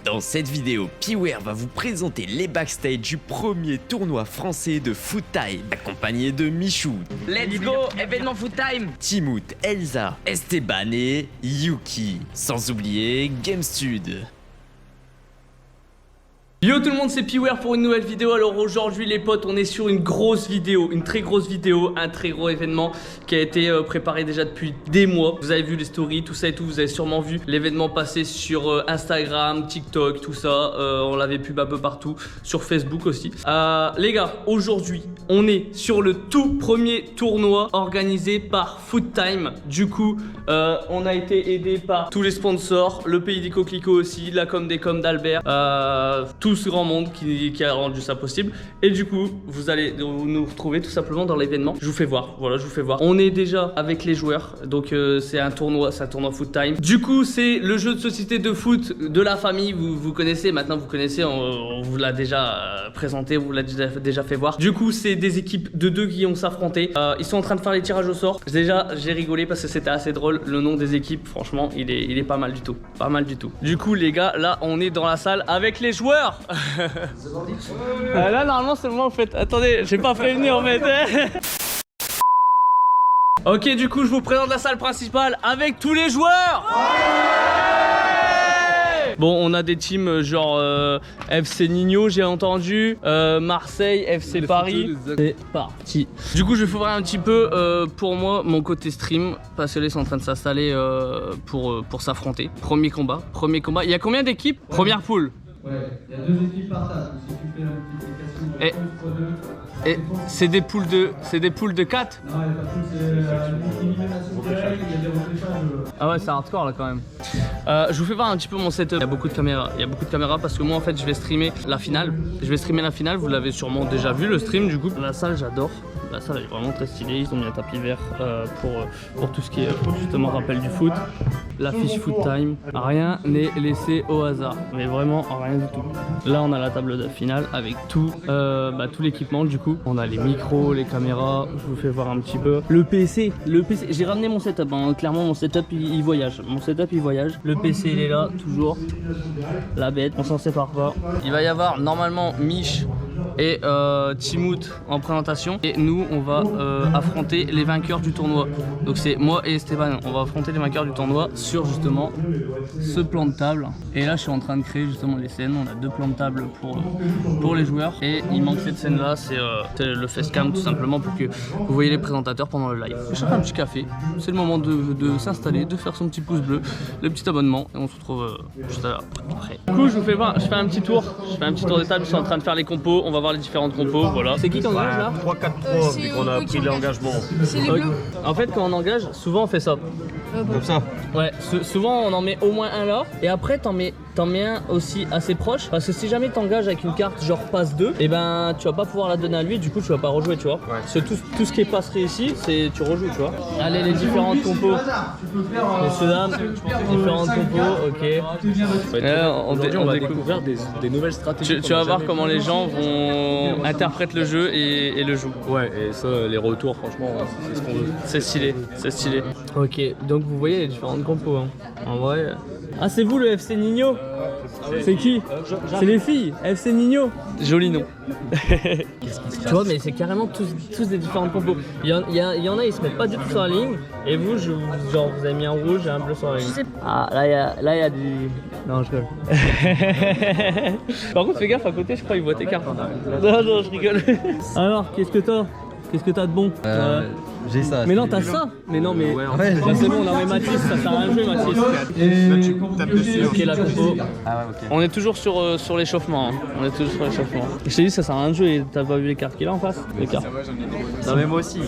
Dans cette vidéo, Piware va vous présenter les backstage du premier tournoi français de Foot Time, accompagné de Michou, Let's go, événement Foot Time, Timout, Elsa, Esteban et Yuki. Sans oublier GameStud. Yo tout le monde, c'est Piware pour une nouvelle vidéo. Alors aujourd'hui les potes, on est sur une grosse vidéo, une très grosse vidéo, un très gros événement qui a été préparé déjà depuis des mois. Vous avez vu les stories, tout ça et tout, vous avez sûrement vu l'événement passer sur Instagram, TikTok, tout ça. On l'avait pub un peu partout, sur Facebook aussi. Les gars, aujourd'hui on est sur le tout premier tournoi organisé par Foot Time. Du coup, on a été aidé par tous les sponsors, le pays des coquelicots aussi, la com des coms d'Albert, tout ce grand monde qui a rendu ça possible. Et du coup, vous allez nous retrouver tout simplement dans l'événement. Je vous fais voir, voilà, je vous fais voir. On est déjà avec les joueurs, donc c'est un tournoi Foot Time. Du coup, c'est le jeu de société de foot de la famille. Vous connaissez, maintenant vous connaissez, on vous l'a déjà présenté, on vous l'a déjà fait voir. Du coup, c'est des équipes de deux qui vont s'affronter. Ils sont en train de faire les tirages au sort. Déjà, j'ai rigolé parce que c'était assez drôle. Le nom des équipes, franchement, il est pas mal du tout. Pas mal du tout. Du coup, les gars, là, on est dans la salle avec les joueurs. Là normalement c'est le moment en fait. Attendez, j'ai pas prévenu en fait. Ok, du coup je vous présente la salle principale avec tous les joueurs. Bon, on a des teams genre FC Nino, j'ai entendu, Marseille, FC Paris. C'est parti. Du coup, je vais ouvrir un petit peu pour moi mon côté stream parce que là ils sont en train de s'installer pour s'affronter. Premier combat. Il y a combien d'équipes? Première poule. Ouais, il y a deux équipes par table. Si tu fais la multiplication de 2 et c'est des poules de 4? Non, il n'y a pas de poule, c'est l'élimination directe, il y a des repêchages. Ah ouais, c'est hardcore là quand même. Je vous fais voir un petit peu mon setup. Il y a beaucoup de caméras, parce que moi en fait je vais streamer la finale. Vous l'avez sûrement déjà vu le stream du coup. La salle, j'adore. La salle est vraiment très stylée. Ils ont mis un tapis vert pour tout ce qui est justement rappel du foot. L'affiche Foot Time, rien n'est laissé au hasard, mais vraiment rien du tout. Là on a la table de finale avec tout l'équipement du coup. On a les micros, les caméras, je vous fais voir un petit peu. Le PC, j'ai ramené mon setup, hein. Clairement mon setup il voyage. Le PC il est là, toujours. La bête, on s'en sépare pas. Il va y avoir normalement Mich et Timout en présentation. Et nous on va affronter les vainqueurs du tournoi. Donc c'est moi et Esteban, on va affronter les vainqueurs du tournoi sur justement ce plan de table. Et là je suis en train de créer justement les scènes. On a deux plans de table pour les joueurs. Et il manque cette scène là, c'est le facecam tout simplement pour que vous voyez les présentateurs pendant le live. Je cherche un petit café, c'est le moment de s'installer, de faire son petit pouce bleu, le petit abonnement et on se retrouve juste après. Du coup je vous fais voir, je fais un petit tour de table, ils sont en train de faire les compos, on va voir les différentes compos, voilà. C'est qui engage là? 3-4-3 vu qu'on a pris l'engagement. C'est les bleus. En fait quand on engage, souvent on fait ça. Comme ça. Ouais, souvent on en met au moins un là et après t'en mets un aussi assez proche parce que si jamais t'engages avec une carte genre passe 2, et ben tu vas pas pouvoir la donner à lui, du coup tu vas pas rejouer, tu vois. Ouais. Parce que tout ce qui est passe réussi, c'est tu rejoues, tu vois. Allez, les différentes compos. Messieurs dames, différentes compos, ok. Aujourd'hui on va découvrir des nouvelles stratégies. Tu vas voir comment les gens vont interpréter le jeu et le jouent. Ouais, et ça, les retours, franchement, c'est ce qu'on veut. C'est stylé. Ok, donc vous voyez les différentes compos, hein. En vrai. Ah, c'est vous le FC Nino? C'est qui? C'est les filles, FC Nino. Joli nom. Tu vois, mais c'est carrément tous des différentes compos. Il y en a, ils se mettent pas du tout sur la ligne. Et vous, genre, vous avez mis un rouge et un bleu sur la ligne. Ah, là, il y a du... Non, je rigole. Par contre, fais gaffe, à côté, je crois, ils voient tes cartes. Non, je rigole. Alors, qu'est-ce que t'as de bon? J'ai ça. Mais non, t'as ça. Mais non, mais ouais, c'est bon, non mais Mathis, ça sert à rien de jouer, Mathis. Là, tu tapes dessus. Ok, la compo. Ah ouais, ok. On est toujours sur l'échauffement. Hein. Je t'ai dit, ça sert à rien de jouer. T'as pas vu les cartes qu'il a en face? Les cartes. Non, mais moi aussi.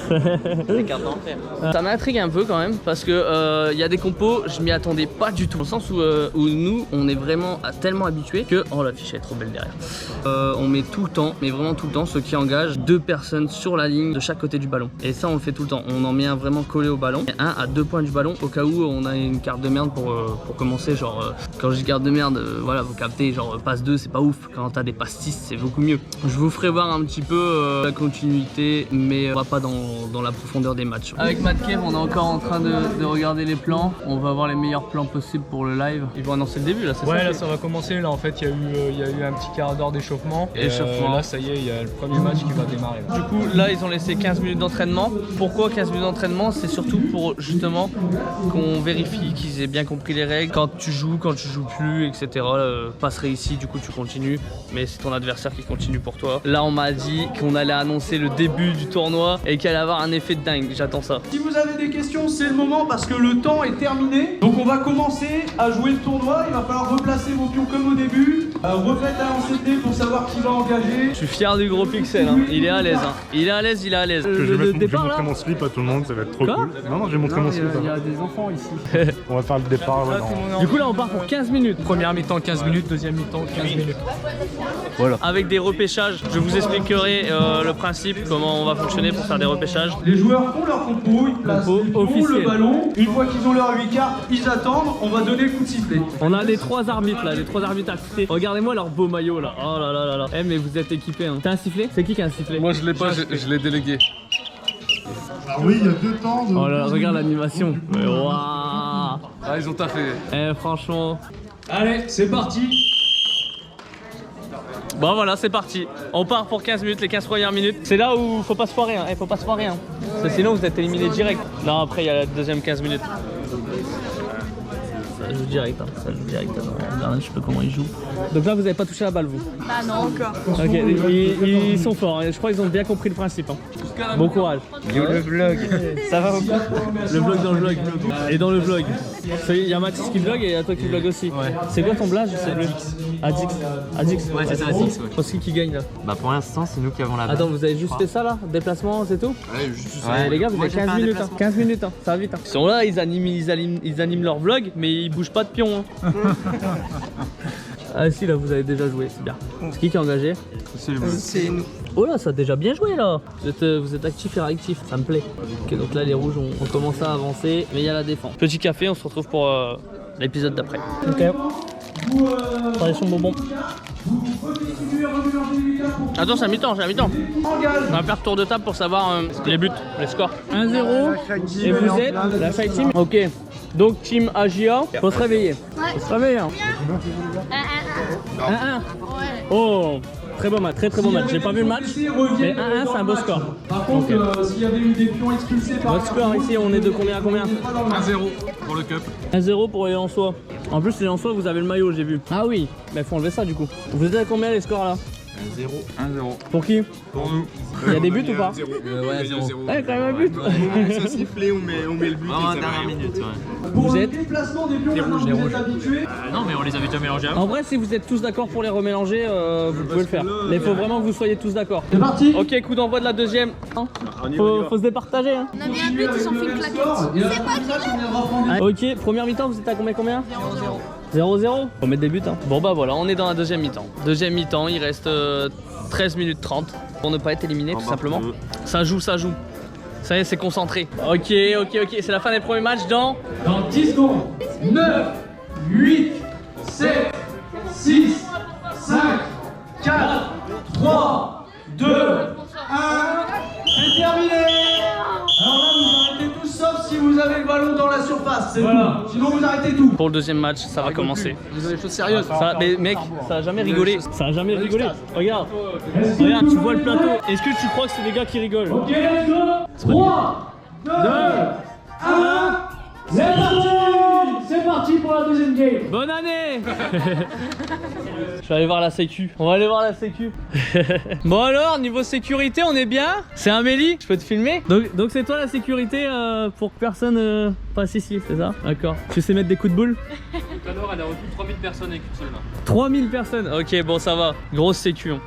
Les cartes d'enfer. Ça m'intrigue un peu quand même parce que y a des compos, je m'y attendais pas du tout. Dans le sens où nous, on est vraiment tellement habitués que. Oh, la fiche est trop belle derrière. On met tout le temps, mais vraiment tout le temps, ceux qui engagent 2 personnes sur la ligne de chaque côté du ballon. Et ça, on le fait tout le le temps. On en met un vraiment collé au ballon. Et un à 2 points du ballon au cas où on a une carte de merde pour commencer. Genre, quand je dis carte de merde, voilà, vous captez, genre passe 2, c'est pas ouf. Quand t'as des passes 6, c'est beaucoup mieux. Je vous ferai voir un petit peu la continuité, mais on va pas dans la profondeur des matchs. Avec Matt Kev, on est encore en train de regarder les plans. On va avoir les meilleurs plans possibles pour le live. Ils vont annoncer le début là, c'est ça? Ouais, là ça va commencer. Là en fait, il y a eu un petit quart d'heure d'échauffement. Là, ça y est, il y a le premier match qui va démarrer. Du coup, là, ils ont laissé 15 minutes d'entraînement. Pourquoi 15 minutes d'entraînement? C'est surtout pour justement qu'on vérifie qu'ils aient bien compris les règles. Quand tu joues plus, etc. Passerait ici, du coup, tu continues. Mais c'est ton adversaire qui continue pour toi. Là, on m'a dit qu'on allait annoncer le début du tournoi et qu'il allait avoir un effet de dingue. J'attends ça. Si vous avez des questions, c'est le moment parce que le temps est terminé. Donc on va commencer à jouer le tournoi. Il va falloir replacer vos pions comme au début. Refaites un lancer de dés pour savoir qui va engager. Je suis fier du gros Pixel, hein. Il est à l'aise. Hein. Il est à l'aise, il est à l'aise. Je vais départ, montrer là mon slip à tout le monde, ça va être trop Quoi cool. Non, je vais montrer mon slip. Il y a des enfants ici. On va faire le départ. Ouais, non. Du coup, là, on part pour 15 minutes. Première mi-temps 15 minutes, deuxième mi-temps 15 minutes. Voilà. Avec des repêchages, je vous expliquerai le principe, comment on va fonctionner pour faire des repêchages. Les joueurs font leur compo, ils placent les pions, le ballon. Une fois qu'ils ont leurs 8 cartes, ils attendent. On va donner le coup de sifflet. On a les 3 arbitres là, les 3 arbitres à côté. Regardez-moi leur beau maillot là. Oh là là là là. Eh mais vous êtes équipés hein. T'as un sifflet? C'est qui a un sifflet? Moi je l'ai pas, je l'ai délégué. Ah oui, il y a 2 temps. Oh là là, regarde l'animation. Waouh. Ah, ils ont taffé. Eh franchement. Allez, c'est parti. Bon voilà, c'est parti. On part pour 15 minutes, les 15 premières minutes. C'est là où faut pas se foirer, hein. Faut pas se foirer, hein. Parce que sinon vous êtes éliminé direct. Non, après il y a la deuxième 15 minutes. Ça joue direct, hein. Ça joue direct. Regarde, je sais pas comment ils jouent. Donc là, vous avez pas touché la balle, vous? Bah non encore. Ok, ils sont forts. Hein. Je crois qu'ils ont bien compris le principe. Hein. Bon courage. Le vlog, ça va ou pas? Le vlog dans le vlog. Et dans le vlog. Il y a Mathis qui vlog et il y a toi qui vlog aussi. Ouais. C'est quoi ton blage? Adix. Adix. Ouais, c'est ça, Adix. Ouais. Parce qui gagne là? Bah pour l'instant, c'est nous qui avons la balle. Attends, vous avez juste fait ça là? Déplacement, c'est tout? Ouais, juste Ouais, les gars, vous avez 15 minutes. Hein. 15 minutes, hein. Ça va vite. Hein. Ils sont là, ils animent leur vlog, mais ils bougent pas de pion. Hein. Ah si, là, vous avez déjà joué, c'est bien. C'est qui est engagé? C'est nous. Oh là, ça a déjà bien joué là. Vous êtes actif et réactif, ça me plaît. Ok, donc là les rouges on commence à avancer, mais il y a la défense. Petit café, on se retrouve pour l'épisode d'après. Ok. Tradition bonbon. Attends, c'est à mi-temps, c'est à mi-temps. On va faire tour de table pour savoir les buts, les scores. 1-0. Et vous êtes la Fight Team. Ok. Donc team AGA, faut se réveiller. Ouais. Faut se réveiller. Hein. 1-1. Oh. Très bon match, très bon match. J'ai pas vu le match, mais 1-1 c'est un beau score. Par contre, s'il y avait eu des pions expulsés par votre score ici, on est de combien à combien? 1-0 pour le cup. 1-0 pour les Lensois. En plus, les Lensois, vous avez le maillot, j'ai vu. Ah oui, mais faut enlever ça du coup. Vous êtes à combien les scores là? 1-0. Pour qui? Pour nous. Il y a des buts ou pas? Ouais, 0. Ouais, quand même un but. Ça sifflé, on met le but. En dernière minute, ouais. Pour Vous le êtes déplacement des pions, maintenant vous êtes habitués. Non, mais on les avait déjà mélangés avant. En vrai, si vous êtes tous d'accord pour les remélanger, vous pouvez le faire. Mais il faut vraiment que vous soyez tous d'accord. C'est parti. Ok, coup d'envoi de la deuxième. Faut se départager. Hein. On a mis un but, ils ont fait une claquette. C'est pas qui? Ok, première mi-temps, vous êtes à combien? 0-0. Faut mettre des buts. Hein. Bon bah voilà, on est dans la deuxième mi-temps. Deuxième mi-temps, il reste 13 minutes 30 pour ne pas être éliminé tout simplement. Ça joue. Ça y est, c'est concentré. Ok, c'est la fin des premiers matchs dans 10 secondes. 9, 8, 7, 6, 5, 4, 3, 2, 1. C'est terminé. Alors là, vous arrêtez tous sauf si vous avez le ballon dans la surface. C'est voilà. Tout. Sinon, vous arrêtez tout. Pour le deuxième match, ça va commencer. Vous avez des choses sérieuses. Ça, mais mec, ça a jamais rigolé. Ça a jamais rigolé. Regarde, tu vois le plateau. Est-ce que tu crois que c'est des gars qui rigolent? Ok, let's go. 3, 2, 1. C'est parti. C'est parti pour la deuxième game. Bonne année. Je vais aller voir la sécu. On va aller voir la sécu. Bon alors, niveau sécurité, on est bien. C'est Amélie, je peux te filmer. Donc c'est toi la sécurité pour que personne passe ici, c'est ça? D'accord. Tu sais mettre des coups de boule? Tout à l'heure, elle a reçu 3000 personnes avec une seule main. 3000 personnes. Ok, bon ça va. Grosse sécu. Hein.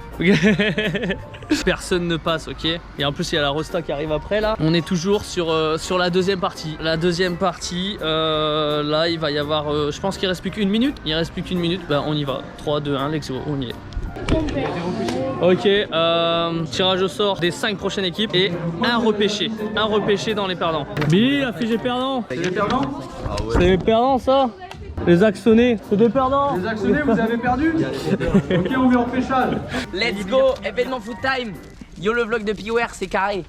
Personne ne passe, ok. Et en plus il y a la Rosta qui arrive après là. On est toujours sur la deuxième partie. La deuxième partie, là il va y avoir, je pense qu'il reste plus qu'une minute. Il reste plus qu'une minute. Bah on y va. 3, 2, 1, let's go. On y est. Ok, tirage au sort des 5 prochaines équipes et un repêché dans les perdants. Billy, la figée perdant. C'est les perdants? C'est les perdants ça? Les actionnés, c'est des perdants. Les actionnés, vous avez perdu? Ok, on met en pêchage. Let's go, événement foot time. Yo, le vlog de Piwer, c'est carré.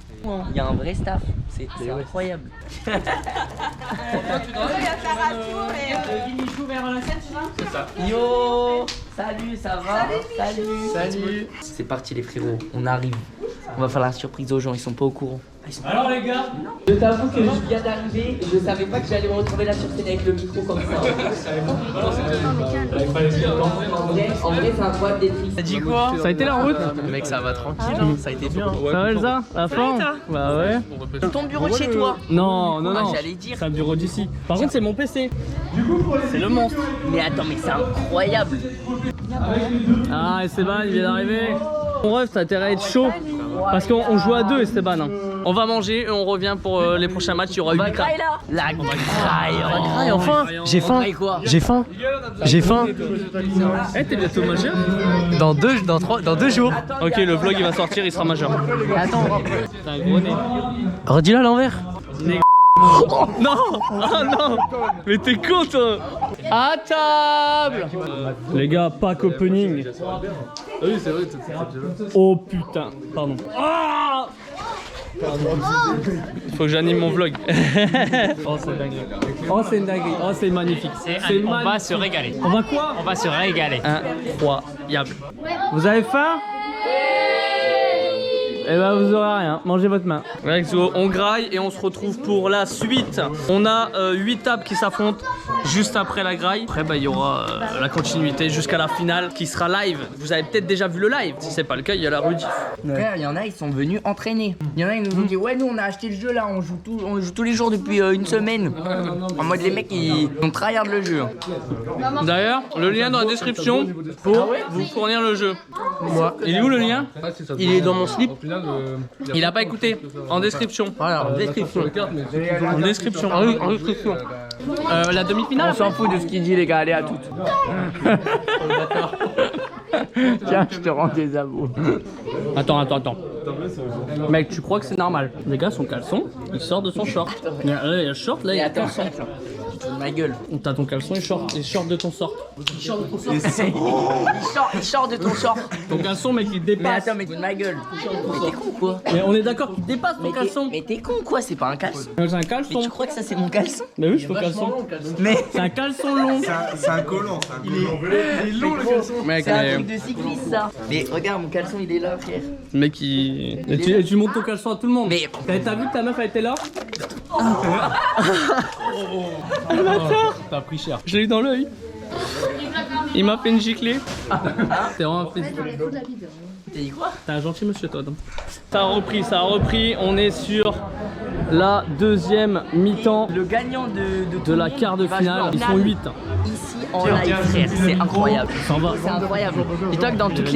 Il y a un vrai staff, c'est incroyable. Yo, salut, ça va? Salut. C'est parti les frérots, on arrive. On va faire la surprise aux gens, ils sont pas au courant. Alors les gars, Je t'avoue que je viens d'arriver et je savais pas que j'allais me retrouver là sur scène avec le micro comme ça. En vrai, c'est incroyable d'être ici. t'as dit quoi? Ça a été la route? Mec, ça va tranquille, ça a été bien. Ça va Elsa? La forme? Bah ouais. C'est ton bureau de chez toi. Non, non, Ah, non. j'allais dire. C'est un bureau d'ici. Par contre, c'est mon PC. C'est le monstre. Mais attends, mais c'est incroyable. Ah, Esteban, il vient d'arriver. Mon ref, t'as intérêt à être chaud. Parce qu'on joue à 2, Esteban. Hein. On va manger et on revient pour les prochains matchs. Il y aura 8 La graille là. La graille, Enfin, j'ai faim. quoi? J'ai faim. J'ai faim. Eh, t'es bientôt majeur? Dans 2 jours. Ok, le vlog il va sortir, il sera majeur. Attends, T'as un gros nez. Redis-le à l'envers. Non! Ah non! Mais t'es con toi! À table! Les gars, pack opening. Oui, c'est vrai. Oh putain, pardon. Ah! Faut que j'anime mon vlog. Oh, c'est dingue. Oh, c'est une dinguerie. Oh, c'est magnifique. On va se régaler. On va quoi? On va se régaler. Incroyable. Vous avez faim? Eh ben vous aurez rien, mangez votre main. Let's go, on graille et on se retrouve pour la suite. On a 8 tables qui s'affrontent juste après la graille. Après bah, il y aura la continuité jusqu'à la finale qui sera live. Vous avez peut-être déjà vu le live. Si c'est pas le cas, il y a la rediff. frère, il y en a, ils sont venus entraîner. Il y en a, ils nous ont dit ouais, nous on a acheté le jeu là, on joue tous les jours depuis une semaine. En mode les mecs ils tryhard le jeu. D'ailleurs, le lien dans la description pour vous fournir le jeu. Il est où le lien? Il est dans mon slip. Il a pas écouté. En description. Voilà, description. En description. En description. La demi-finale. On s'en fout de ce qu'il dit les gars, allez à toutes. Tiens, je te rends des abos. Attends. Mec, tu crois que c'est normal? Les gars, son caleçon, il sort de son short. Il y a le short, là, il y a attends, caleçon. Ma gueule. T'as ton caleçon et short de ton short. Il sort de ton short. Ton caleçon, mec, il Mais dépasse. attends, mais de ma gueule. Mais t'es con quoi? Mais on est d'accord qu'il dépasse ton caleçon. Mais t'es con quoi? C'est pas un caleçon. C'est un Mais caleçon. tu crois que ça c'est mon caleçon? Mais oui, c'est ton caleçon. Mais C'est un caleçon long. C'est un collant, il est long le caleçon. Mec, C'est un truc de cycliste ça. Mais regarde, mon caleçon il est là frère. mec, il. Et tu montes ton caleçon à tout le monde. Mais- T'as vu que ta meuf a été là? T'as pris cher. Je l'ai eu dans l'œil. Il m'a fait une giclée. T'es vraiment un plaisir. T'as dit quoi? T'es un gentil monsieur toi. Donc. Ça a repris. On est sur la deuxième mi-temps Le gagnant de la quart de va jouer en finale. Ils sont finale. 8. Ici en live frère, c'est incroyable. C'est incroyable. Dis-toi que dans toutes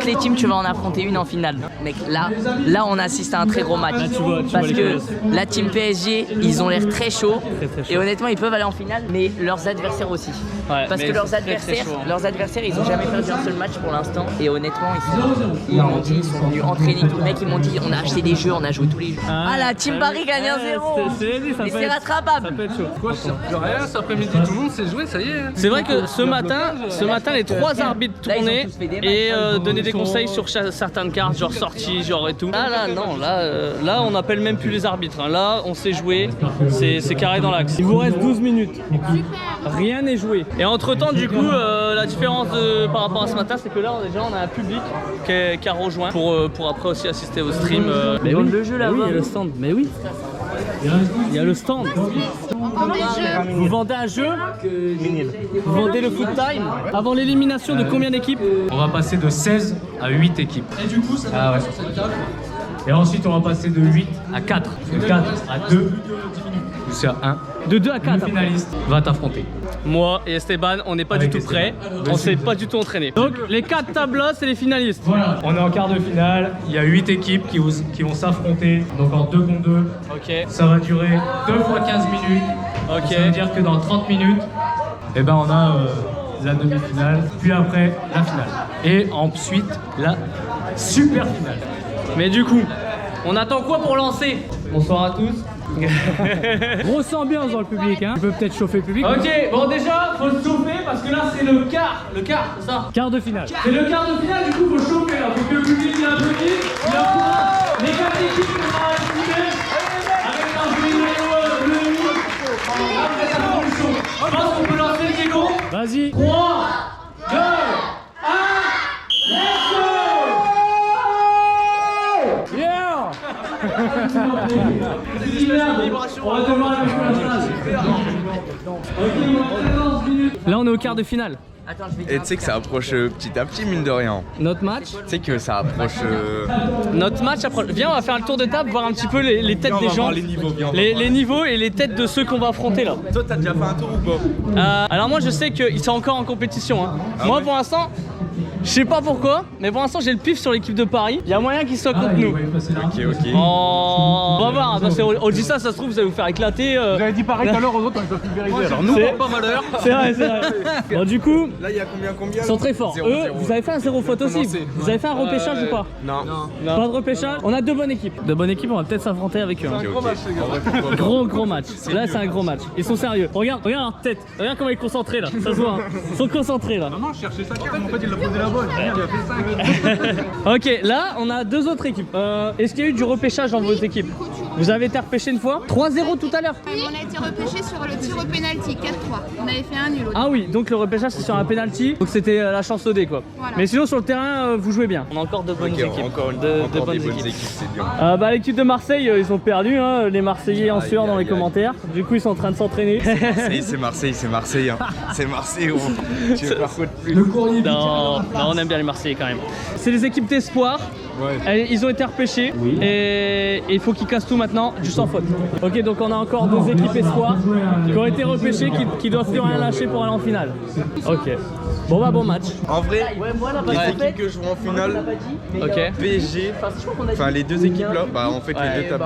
les teams, tu vas en affronter une en finale. Mec, là on assiste à un très gros match. Là, tu vois Parce les que colosses. la team PSG, ils ont l'air très chauds. Très chaud. Et honnêtement, ils peuvent aller en finale, mais leurs adversaires aussi. Ouais, Parce mais que c'est très chaud, hein. leurs adversaires, ils ont jamais perdu un seul match pour l'instant. Et honnêtement, ils m'ont dit, ils sont venus entraîner tout le mec. Ils m'ont dit, on a acheté des jeux, on a joué tous les jeux. Ah, la team Paris gagne 1-0. Mais c'est rattrapable. Ça peut être chaud. Quoi, ça plus rien cet après-midi, tout le monde s'est joué, ça y est. C'est vrai que ce matin, les 3 arbitres Là, ils ont tournaient tous fait des et matchs. donnaient des conseils sur certaines cartes, genre sorties, genre et tout. Là, on appelle même plus les arbitres. Hein. Là, on sait jouer, c'est carré dans l'axe. Il vous reste 12 minutes. Rien n'est joué. Et entre temps, du coup, la différence par rapport à ce matin, c'est que là, déjà, on a un public qui a rejoint pour après aussi assister au stream. Mais oui, le jeu là-bas. oui, il y a le stand. Mais oui. Il y a le stand. Vous vendez un jeu? Vous vendez le foot time? Avant l'élimination de combien d'équipes? On va passer de 16 à 8 équipes. Et du coup, ça va Et ensuite, on va passer de 8 à 4. De 4 à 2 jusqu'à 1. De 2 à 4 Le finaliste va t'affronter. Moi et Esteban, on n'est pas Avec du tout prêts. Esteban. On s'est pas du tout entraîné. Donc les 4 tables là, c'est les finalistes. Voilà, on est en quart de finale. Il y a 8 équipes qui vont s'affronter. Donc en 2 contre 2. Ok. Ça va durer 2 fois 15 minutes. Ok. Ça veut dire que dans 30 minutes, eh ben on a la demi-finale, puis après la finale. Et ensuite la super finale. Mais du coup, on attend quoi pour lancer? Bonsoir à tous. Grosse ambiance dans le public, hein. Tu peux peut-être chauffer le public. Ok, bon déjà, faut se chauffer parce que là c'est le quart, c'est ça? Quart de finale. C'est le quart de finale, du coup faut chauffer là, faut que le public il applaudisse, il encourage les 4 équipes qu'on va activer avec un joli maillot bleu et rouge. Après ça prend du chaud. Je pense qu'on peut lancer Diego. Vas-y. 3, 2, 1, let's go! Yeah. On va devoir aller pour la salle. Ok, il manque 14 minutes. Là on est au quart de finale. Attends, je vais Et tu sais que ça approche petit à petit, mine de rien. Notre match. Tu sais que ça approche. Notre match approche. Viens, on va faire le tour de table, voir un petit peu les têtes des gens. Les niveaux, Les niveaux et les têtes de ceux qu'on va affronter là. Toi, t'as déjà fait un tour ou pas? Alors moi je sais qu'ils sont encore en compétition. Hein. Moi pour l'instant, je sais pas pourquoi, mais pour l'instant j'ai le pif sur l'équipe de Paris. Il y a moyen qu'ils soient contre nous. Ok, ok. Oh, on va voir, parce qu'on dit ça se trouve, vous allez vous faire éclater. Vous avez dit pareil tout à l'heure aux autres, on peut pulvériser. Alors nous, C'est- Pas malheur. C'est vrai, c'est vrai. Bon, du coup, Là, il y a combien ils sont très forts. 0, Eux, 0. vous avez fait un zéro faute aussi. Vous avez fait un repêchage ou pas? Non. Pas de repêchage. On a deux bonnes équipes. Deux bonnes équipes, on va peut-être s'affronter avec eux. Hein. Ok, ok. Gros match. Là c'est un gros match. Ils sont sérieux. Regarde leur tête. Regarde comment ils sont concentrés là. Ça se voit. Hein. Ils sont concentrés là. non, je cherchais ça car en fait il a posé la bonne. Il a fait 5. Ok, là on a deux autres équipes. Est-ce qu'il y a eu du repêchage dans vos équipes? Vous avez été repêché une fois? 3-0 tout à l'heure. On a été repêché sur le tir au penalty, 4-3. On avait fait un nul. Ah oui, donc le repêchage c'est sur un penalty. Donc c'était la chance au dé quoi. Voilà. Mais sinon sur le terrain vous jouez bien. On a encore de bonnes Ok, équipes. encore de des bonnes bonnes équipes. équipes, c'est bien. Bah l'équipe de Marseille ils ont perdu hein, les Marseillais en sueur dans les commentaires. Du coup ils sont en train de s'entraîner. C'est Marseille, c'est Marseille. Hein. C'est Marseille, gros. Tu veux faire quoi de plus? Non, on aime bien les Marseillais quand même. C'est les équipes d'espoir. Ouais. Ils ont été repêchés et il faut qu'ils cassent tout maintenant du sans faute. Ok, donc on a encore deux équipes espoirs qui ont été repêchées, qui doivent plus rien lâcher pour aller en finale. Ok. Bon bah bon match. En vrai, voilà, les équipes que joueront en finale, Ok. PSG, enfin les deux équipes là, bah en fait les deux tables.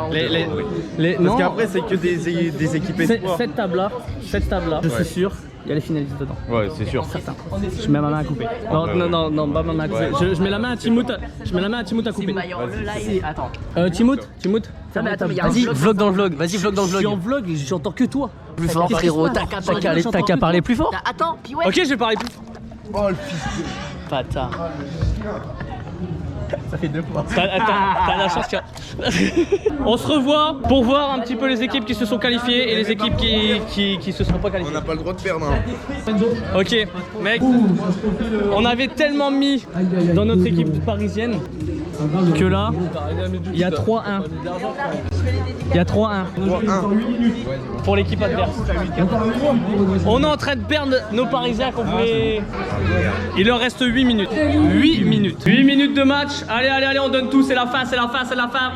Les- Parce non, qu'après c'est que des équipes espoirs. cette table là, je suis sûr, il y a les finalistes dedans. Ouais, c'est sûr. Certain. Je mets ma main à couper. Non, pas ma main à couper. Je mets la main à Timout. Je mets la main à Timout à couper. Attends. Timout, Non, mais attends, mais il y a Vas-y, vlog dans le vlog. Vas-y, vlog dans le je suis en vlog. vlog et j'entends que toi. Plus fort, frérot. T'as qu'à parler plus fort. Attends, puis ouais. Ok, je vais parler plus. Oh le fils de... Bâtard. Ça fait 2 fois. T'as la chance que... On se revoit pour voir un petit peu les équipes qui se sont qualifiées et les équipes qui se sont pas On qualifiées. n'a pas le droit de perdre. Hein. Ok, mec, on avait tellement mis dans notre équipe parisienne que là, il y a 3-1. Il y a 3-1 pour l'équipe adverse. On est en train de perdre nos Parisiens qu'on voulait. Il leur reste 8 minutes. 8 minutes de match. Allez, on donne tout. C'est la fin.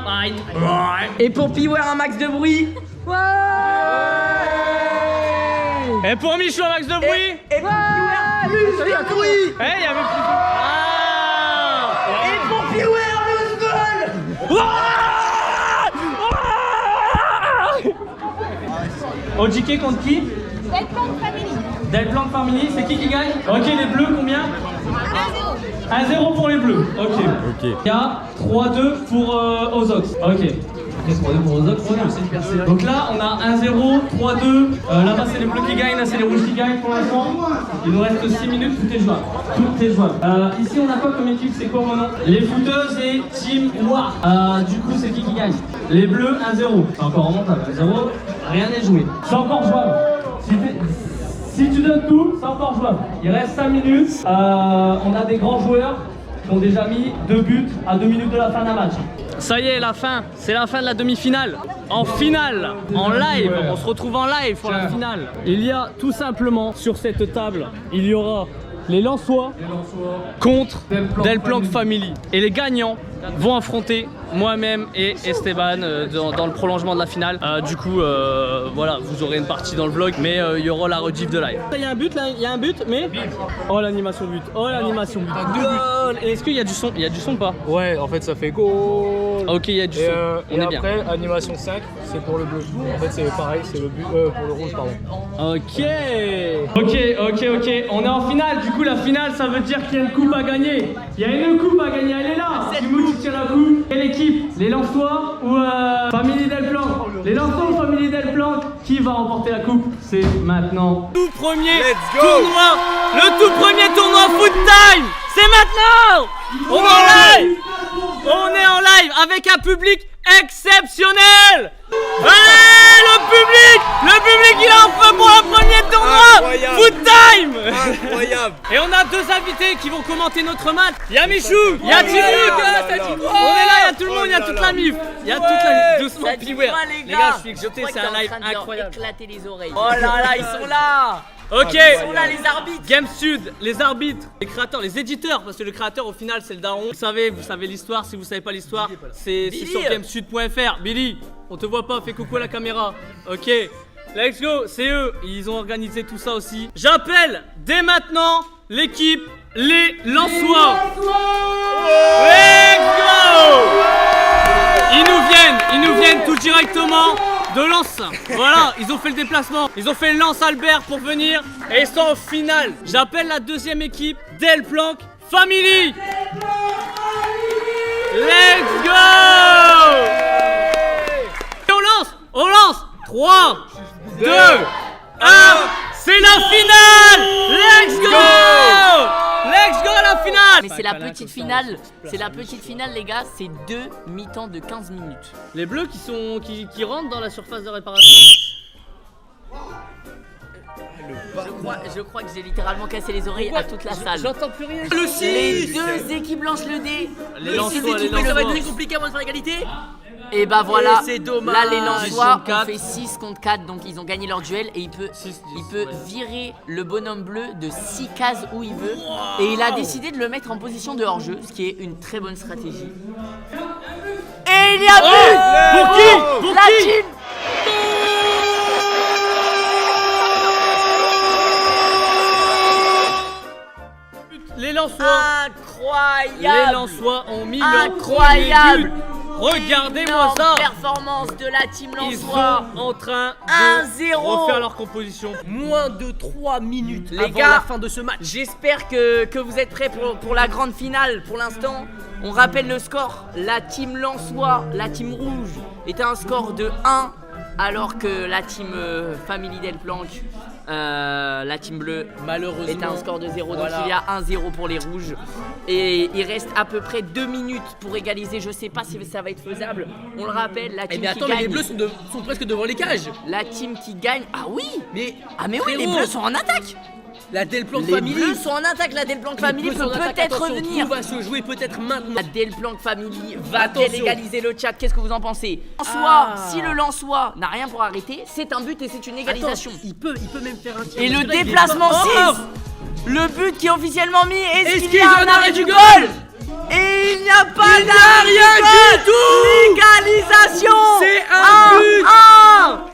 Aïe. Et pour Piwer, un max de bruit. Et pour Michou, un max de bruit. Et pour Piwer, plus de bruit. Eh, il y avait plus de... Ah. Et pour Piwer, le goal. OJK contre qui? Delplank Family, c'est qui gagne? Ok, les bleus, combien? 1-0 pour les bleus, ok. Il y a 3-2 pour Ozox, ok. 3-2 pour Ozox, donc là on a 1-0, 3-2, là-bas c'est les bleus qui gagnent, là c'est les rouges qui gagnent pour l'instant. Il nous reste 6 minutes, tout est jouable. Ici on a quoi comme équipe, c'est quoi mon nom? Les footeuses et Team War. Du coup c'est qui gagne? Les bleus 1-0, c'est encore remontable, 1-0, rien n'est joué. C'est encore jouable. Si tu donnes tout, c'est encore jouable. Il reste 5 minutes. On a des grands joueurs qui ont déjà mis 2 buts à 2 minutes de la fin d'un match. Ça y est, la fin. C'est la fin de la demi-finale. En finale, en live. On se retrouve en live pour la finale. Il y a tout simplement sur cette table, il y aura les Lensois contre Delplank Family. Et les gagnants vont affronter moi-même et Esteban dans le prolongement de la finale. Du coup, voilà, vous aurez une partie dans le vlog, mais il y aura la rediff de live. Il y a un but là, mais... Oh l'animation but, goal. Et est-ce qu'il y a du son? Il y a du son pas? Ouais, en fait ça fait goal. Ok, il y a du son. On et est bien. après, animation 5, c'est pour le bleu. En fait, c'est pareil, c'est le but pour le rouge, pardon. Ok. Ok. On est en finale. Du coup, la finale, ça veut dire qu'il y a une coupe à gagner. Il y a une coupe à gagner. Elle est là. Timo qui tient la coupe. Quelle équipe? Les Lensois ou Family Delplanque? Les Lensois ou Family Delplanque? Qui va remporter la coupe? C'est maintenant. Tout premier tournoi. Le tout premier tournoi Foot Time. C'est maintenant. On est en live. On est en live avec un public exceptionnel. Allez, le public il est en feu pour le premier tournoi Foot Time. Incroyable. Et on a deux invités qui vont commenter notre match. Il y a Michou, il y a Thierry. On est là, il y a tout le monde, il y a toute la MIF. Il y a toute la MIF. Doucement, Piwer. Les gars, je suis excité, c'est un live incroyable. Éclater les oreilles. Oh là là, ils sont là. Ok, Ils sont là, les arbitres. Game Sud, les arbitres, les créateurs, les éditeurs, parce que le créateur au final c'est le daron. Vous savez l'histoire, si vous savez pas l'histoire, c'est sur gamesud.fr. Billy, on te voit pas, fais coucou à la caméra. Ok, let's go, c'est eux, ils ont organisé tout ça aussi. J'appelle dès maintenant l'équipe Les Lensois. Let's go. Ils nous viennent tout directement de Lens. Voilà, ils ont fait le déplacement. Ils ont fait Lens Albert pour venir et ils sont en finale. J'appelle la deuxième équipe, Delplanque Family. Let's go. Et on lance 3, 2, 1. C'est la finale. Let's go. Let's go la finale. Mais c'est la petite finale. C'est la petite finale, les gars. C'est 2 mi-temps de 15 minutes. Les bleus qui rentrent dans la surface de réparation. Je crois que j'ai littéralement cassé les oreilles à toute la salle. J'entends plus rien. Les deux équipes lancent le dé. Les Lensois, ça va être très compliqué avant de faire égalité. Et bah voilà, c'est dommage. là les Lensois ont fait 6 contre 4, donc ils ont gagné leur duel et il peut virer le bonhomme bleu de 6 cases où il veut. Et il a décidé de le mettre en position de hors-jeu, ce qui est une très bonne stratégie. Et il y a but. Pour qui? Pour La qui? team. Les Lensois. Incroyable. Les Lensois ont mis Incroyable. leur premier but. Regardez-moi ça. Performance de la team Ils Lensois. sont en train de 1-0. refaire leur composition. Moins de 3 minutes Les avant gars, la fin de ce match. J'espère que vous êtes prêts pour la grande finale. Pour l'instant, on rappelle le score. La team Lensois, la team rouge, est à un score de 1, alors que la team Family Delplanque, la team bleue, Malheureusement, est à un score de 0. voilà. Donc il y a 1-0 pour les rouges. Et il reste à peu près 2 minutes pour égaliser. Je sais pas si ça va être faisable. On le rappelle, la team mais qui attends, mais les gagne. bleus sont presque devant les cages. La team qui gagne. Ah oui. Mais Oui, les frérot, bleus sont en attaque. la Delplanque Les Family. bleus sont en attaque. La Delplanque Family peut peut-être revenir. Tout va se jouer peut-être maintenant. La Delplanque Family va-t-elle Attention. égaliser le chat? Qu'est-ce que vous en pensez? Lensois, si le Lensois n'a rien pour arrêter, c'est un but et c'est une égalisation. Attends, il peut même faire un tir. Et le Parce que là, il est déplacement pas- 6, le but qui est officiellement mis, est-ce qu'il y qu'ils a ont un arrêt du goal? Et il n'y a pas d'arrêt du goal. L'égalisation. C'est un but. 1.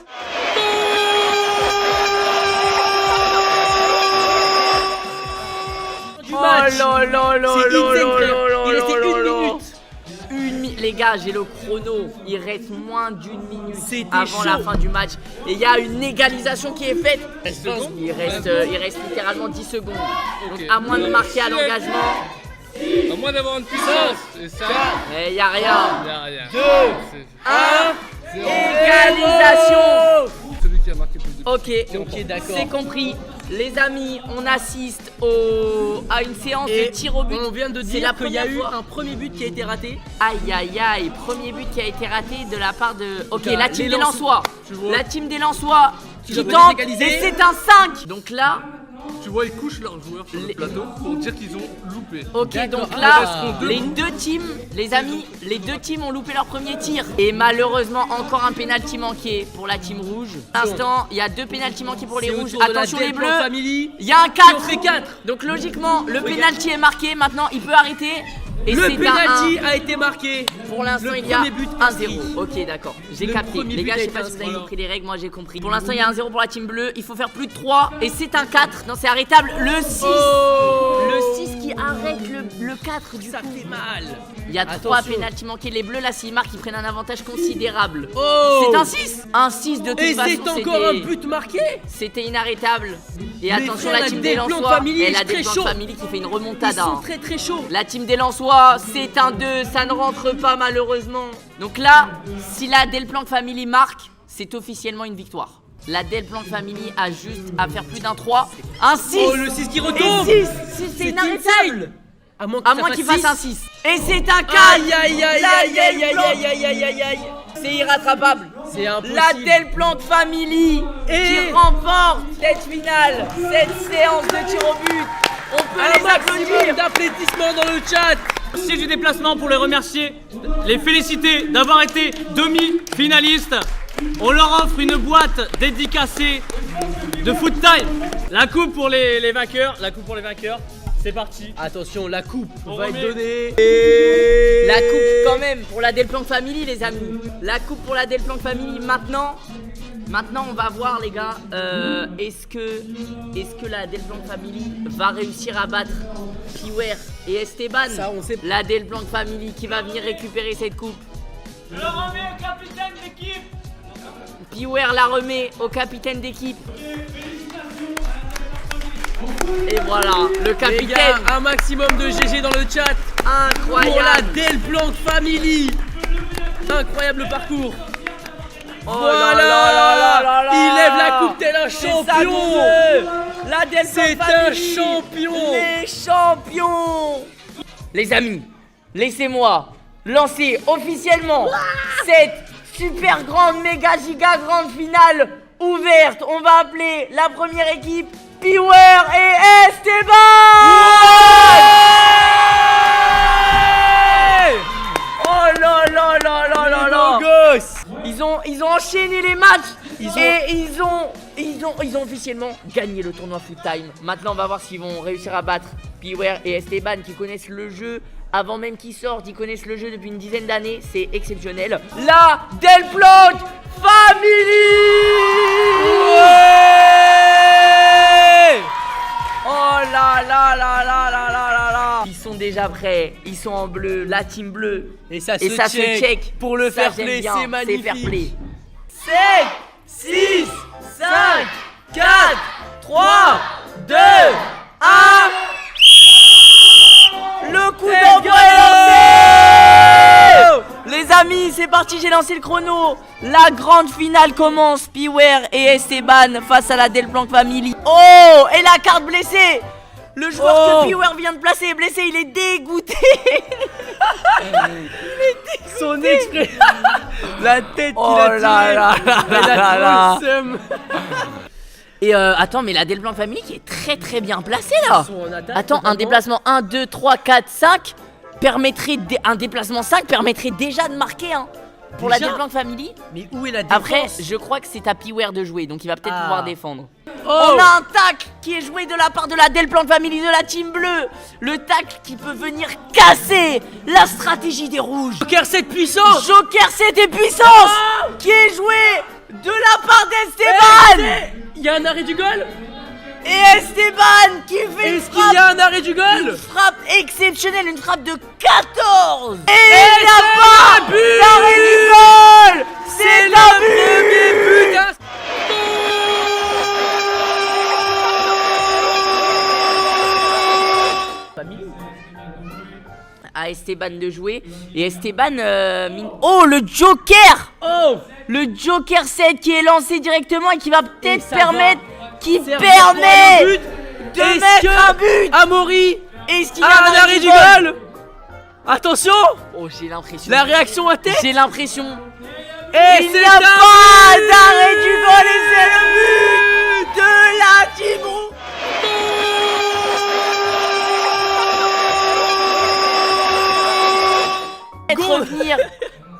Du match. Oh là là là C'est là insane, là frère. là Il là restait là une là. minute. Les gars, j'ai le chrono. Il reste moins d'une minute C'était avant chaud. la fin du match. Et il y a une égalisation qui est faite. Il reste littéralement 10 secondes. Donc à moins de marquer à l'engagement, À moins d'avoir une puissance. Et ça, il n'y a rien. il y a rien. 2, 1, égalisation. Celui qui a marqué plus de Ok, d'accord. c'est compris. Les amis, on assiste à une séance Et de tir au but. on vient de C'est dire la qu'il y a première eu fois. un premier but qui a été raté. Aïe aïe aïe, premier but qui a été raté de la part de... Ok, Putain, la team les des Lensois. Tu vois. La team des Lensois qui dois tente peut-être et égaliser. c'est un 5. Donc là, Tu vois, ils couchent leurs joueurs sur le plateau pour dire qu'ils ont loupé. ok, D'accord. donc Ah, là, resteront les deux teams, les amis, les deux teams ont loupé leur premier tir. Et malheureusement, encore un pénalty manqué pour la team rouge. Pour l'instant, il y a 2 pénaltys manqués pour les C'est rouges. autour de la Attention les Delplanque bleus. Family. Il y a un Qui en 4. fait 4. Donc logiquement, le pénalty est marqué. Maintenant, il peut arrêter. Et Le c'est un penalty 1. a été marqué. Pour l'instant, Le il y a premier but 1-0. inscrit. Ok, d'accord. J'ai Le capté. premier Les gars, but je a sais pas été si vous avez inscrit. compris les règles. Moi, j'ai compris. Pour l'instant, il y a 1-0 pour la team bleue. Il faut faire plus de 3. Et c'est un 4. Non, c'est arrêtable. Le 6. Le 6 qui arrête le le 4 du Ça coup. fait mal. Il y a 3 pénaltys manqués. Les bleus là, s'ils marquent, ils prennent un avantage considérable. Oh. C'est un 6. Un 6 de toute Et façon. c'est encore un but marqué. C'était inarrêtable. Et Mais attention, frère, la team la des Delplanque Lensois. Family, Elle a c'est très Delplanque chaud. Family qui fait une Ils remontada. sont très très chauds. La team des Lensois, c'est un 2, ça ne rentre pas malheureusement. Donc là, si la Delplanque Family marque, c'est officiellement une victoire. La Delplanque Family a juste à faire plus d'un 3. Un 6. Oh, le 6 qui retombe. Et 6, c'est inarrêtable. À moins qu'il fasse un 6. Et c'est un 4. Aïe aïe aïe aïe aïe aïe aïe aïe aïe aïe aïe. C'est irrattrapable. C'est impossible. La Delplanque Family qui remporte cette finale, cette séance de tir au but. On peut les applaudir. D'applaudissements dans le chat. Merci du déplacement pour les remercier, les féliciter d'avoir été demi-finalistes. On leur offre une boîte dédicacée de Foot Time. La coupe pour les vainqueurs, c'est parti. Attention, la coupe On va être remet. donnée. La coupe quand même pour la Delplanque Family les amis. La coupe pour la Delplanque Family maintenant. Maintenant on va voir les gars, est-ce que la Delplanque Family va réussir à battre Piwer et Esteban. Ça, on sait. La Delplanque Family qui va venir récupérer cette coupe. Je le remets au capitaine d'équipe. Piwer la remet au capitaine d'équipe. Et voilà, le Les capitaine. gars, un maximum de GG dans le chat pour la Incroyable. Delplanque Family. Incroyable parcours. Oh Voilà. là là là là là. Il lève la coupe tel un C'est champion. ça qu'on veut. La Delplanque C'est un Family. champion. Les champions. Les amis, laissez-moi lancer officiellement cette super grande, méga giga grande finale ouverte. On va appeler la première équipe Piwer et Esteban. Oh là là là là là là. Ils ont enchaîné les matchs et ils ont officiellement gagné le tournoi Foot Time. Maintenant on va voir s'ils vont réussir à battre Piwer et Esteban qui connaissent le jeu avant même qu'ils sortent, ils connaissent le jeu depuis une dizaine d'années, c'est exceptionnel. La Delplanque Family. Oh là là là là là là là là. Ils sont déjà prêts, ils sont en bleu, la team bleue. Et ça Et ça se check pour le Ça, fair j'aime play, bien, c'est magnifique. fair play. 7, 6, 5, 4, 3, 2, 1. Le coup d'envoi est lancé. Les amis, c'est parti, j'ai lancé le chrono. La grande finale commence. Piwer et Esteban face à la Delplanque Family. Oh, et la carte blessée. Le joueur que Piwer vient de placer est blessé, il est dégoûté. Son exprès. La tête Oh qu'il a là tirée. là là Il a là là. trop le seum. Et attends, mais la Delplanque Family qui est très très bien placée là. Ils sont en attaque, Attends, un totalement. déplacement 1, 2, 3, 4, 5 permettrait un déplacement 5 permettrait déjà de marquer hein, pour la Déjà Delplanque Family. Mais où est la défense? Après, je crois que c'est à Piwer de jouer, donc il va peut-être Ah. pouvoir défendre. Oh. On a un tacle qui est joué de la part de la Delplanque Family de la team bleue. Le tacle qui peut venir casser la stratégie des rouges. Joker 7 puissant. Joker 7 et puissance qui est joué de la part d'Esteban. Il y a un arrêt du goal. Et Esteban qui fait une Est-ce qu'il y a un arrêt du goal? frappe exceptionnelle, une frappe de 14. Et il n'y a pas d'arrêt du goal. C'est un but. À Esteban de jouer. Et Esteban... Oh, le Joker. Oh. Le Joker 7 qui est lancé directement et qui va peut-être ça permettre... Qui Servir permet pour le but. de Est-ce mettre que un but. Amaury Est-ce qu'il y a a un arrêt du goal? Attention. Oh, j'ai l'impression. La réaction à tête. J'ai l'impression. Et Il c'est n'y a un pas but. d'arrêt du goal et c'est le but de la team rouge. Revenir.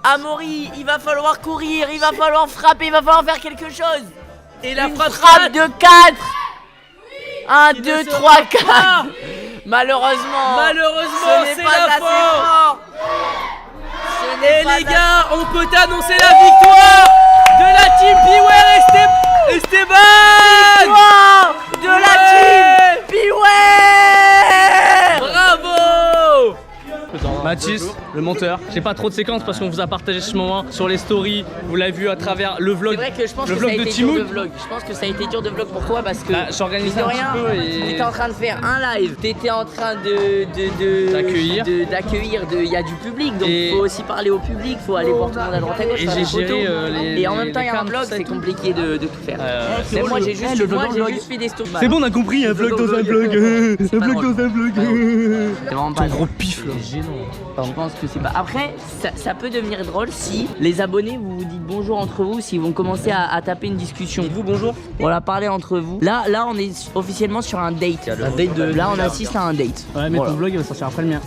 Amaury, il va falloir courir, il va falloir frapper, il va falloir faire quelque chose. Et la Une frappe frappe de 4. 1, Qui 2, ne 3, sera 4. pas. Malheureusement, Malheureusement, ce n'est c'est pas la assez fin. fort. Ce n'est Et pas les assez- gars, on peut annoncer la victoire de la team Piwer Esteban. Victoire de la Ouais. team Piwer. Bravo. Mathis, le monteur. J'ai pas trop de séquences parce qu'on vous a partagé ce moment sur les stories. Vous l'avez vu à travers le vlog. C'est vrai que je pense le que ça a vlog de été dur de Timoun. vlog. Je pense que ça a été dur de vlog pour toi parce que j'organise mine de un petit rien, peu et- t'étais en train de faire un live, t'étais en train D'accueillir. il y a du public, donc Et- il faut aussi parler au public, faut aller voir tout le monde à droite à gauche, Et faire j'ai des photos. géré, et en même temps il y a un cartes, vlog, tout ça et c'est tout. compliqué de tout faire. Mais moi j'ai juste fait des stories. C'est bon, on a compris, un vlog dans un vlog. Un vlog dans un vlog. C'est vraiment pas Gros pif là. Je pense que c'est pas. Après, ça peut devenir drôle si les abonnés vous vous dites bonjour entre vous, s'ils vont commencer à taper une discussion. Vous bonjour. Voilà, parler entre vous. Là, on est officiellement sur un date. Là, on assiste à un date. Ouais, mais ton vlog il va sortir après le mien.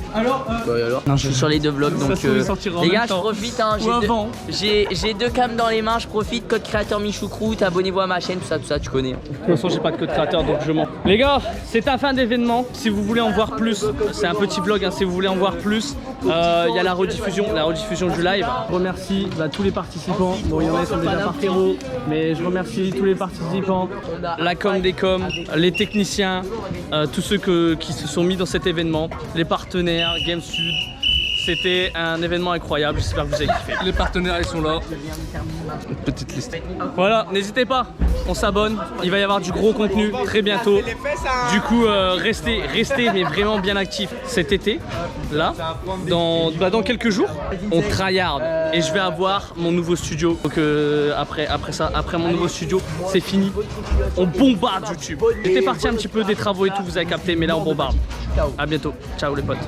Non, je suis sur les deux vlogs, donc se trouve, il sortira en les même gars, je temps. profite. Hein, Ou avant. j'ai deux cams dans les mains, je profite. Code créateur Michoucroute, abonnez-vous à ma chaîne, tout ça, tu connais. De toute façon, j'ai pas de code créateur donc je mens. Les gars, c'est la fin d'événement. Si vous voulez en voir plus, c'est un petit vlog. Hein, si vous voulez en voir plus, il y a la rediffusion du live. Je remercie tous les participants. Bon, il y en a qui sont déjà partis, mais je remercie tous les participants, la com des coms, les techniciens, tous ceux qui se sont mis dans cet événement, les partenaires, Game Sud. C'était un événement incroyable, j'espère que vous avez kiffé. Les partenaires, ils sont là. Une petite liste. Voilà, n'hésitez pas, on s'abonne, il va y avoir du gros contenu très bientôt. Du coup, restez mais vraiment bien actifs cet été. Là, dans quelques jours, on tryhard et je vais avoir mon nouveau studio. Donc après mon nouveau studio, c'est fini. On bombarde YouTube. J'étais parti un petit peu des travaux et tout, vous avez capté, mais là on bombarde. À bientôt, ciao les potes.